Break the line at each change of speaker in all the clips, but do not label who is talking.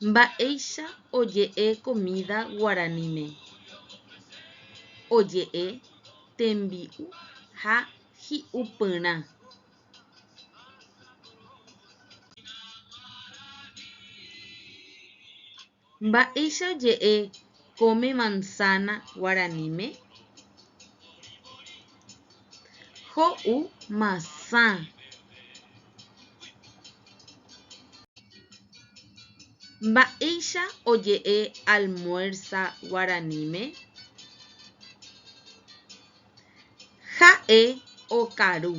Mba'éicha oje'e comida guaraníme. Oje'e tembi'u ha hi'upyrã. Mba'éicha oje'e come manzana guaraníme. Ho'u masã. Mba'éicha oje'e almuerza guaraníme. Ha'e okaru.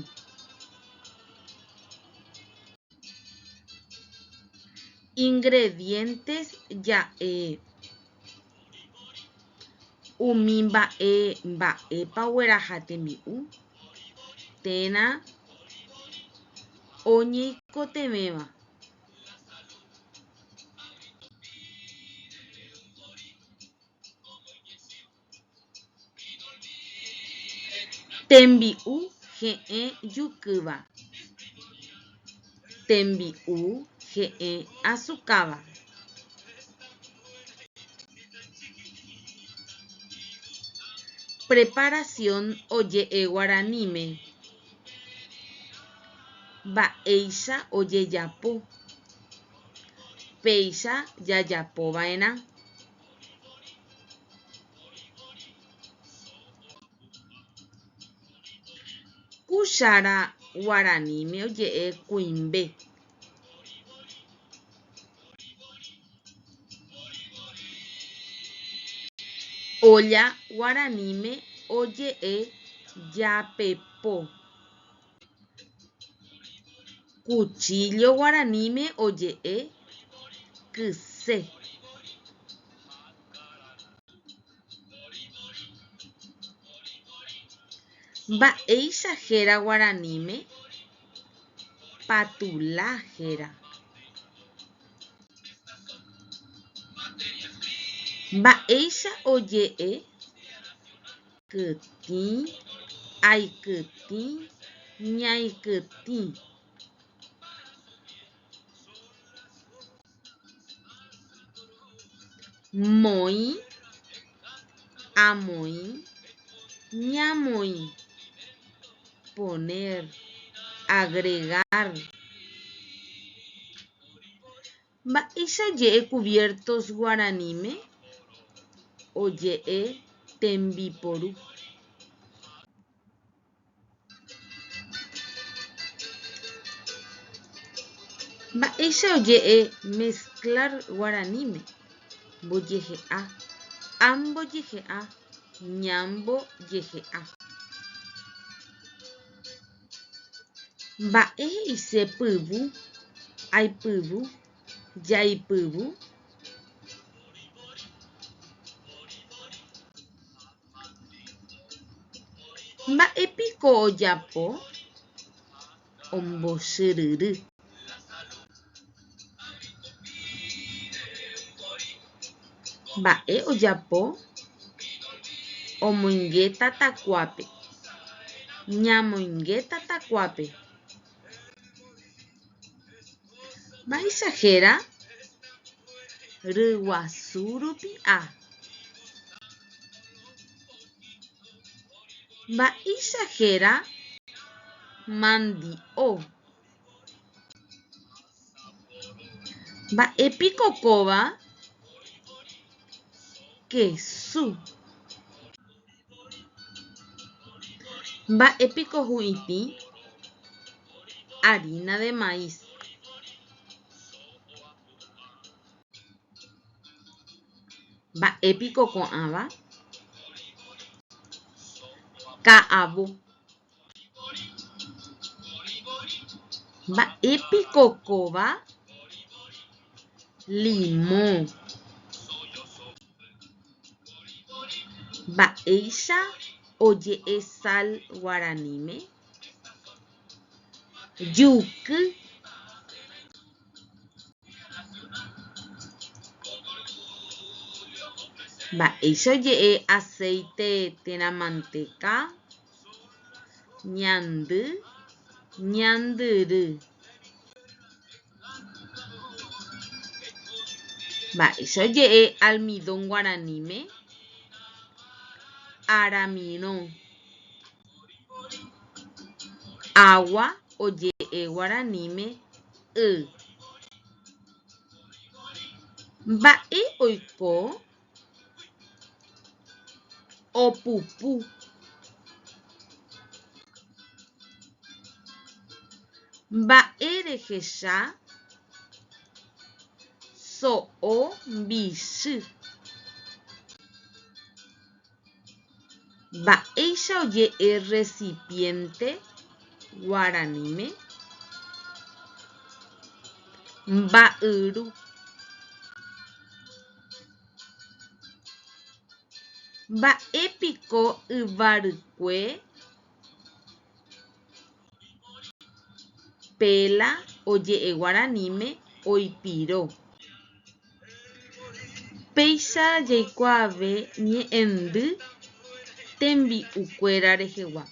Ingredientes ja'e. Umi mba'épa ogueraha tembi'u. Térã oñeikotevéva. Tembi'u he'ẽ jukýva. Tembi'u he'ẽ azukáva. Preparación oje'e guaraníme. Mba'éicha ojejapo. Péicha jajapova'erã. Kuchára guaraníme oje'e kuimbe. Olla guaraníme oje'e japepo. Cuchillo guaraníme oje'e kyse. Mba'éicha héra guaraníme patula héra. Mba'éicha oje'e kytĩ, aikytĩ, ñaikytĩ. Moĩ, amoĩ, ñamoĩ. Poner, agregar. Mba'éicha oje'e cubiertos guaraníme. Oje'e tembiporu. Mba'éicha oje'e mezclar guaraníme. Mbojehe'a, ambojehe'a, ñambojehe'a. Mba'e he'ise pyvu, aipyvu, jaipyvu. Mba'épiko ojapo ombochyryry. Mba'e ojapo omoinge tatakuápe. Ñamoinge tatakuápe. Mba'éicha héra ryguasu rupi'a. Mba'éicha héra mandi'o. Mba'épiko kóva kesu. Mba'épiko hu'itĩ harina de maíz. Mba'épiko ko'ãva ka'avo. Mba'épiko kóva limón. Mba'éicha oje'e sal guaraníme. Juky. Mba'éicha oje'e aceite térã manteca. Ñandy, ñandyry. Mba'éicha oje'e almidón guaraníme aramirõ. Agua oje'e guaraníme y. Mba'e oiko opupu. Mba'e rehecha so'o mbisy. Mba'éicha oje'e recipiente guaraníme mba'yru. Mba'épiko yvarykue pela oje'e guaraníme oipiro. Péicha jaikuaave ñe'ẽndy tembi'ukuéra rehegua.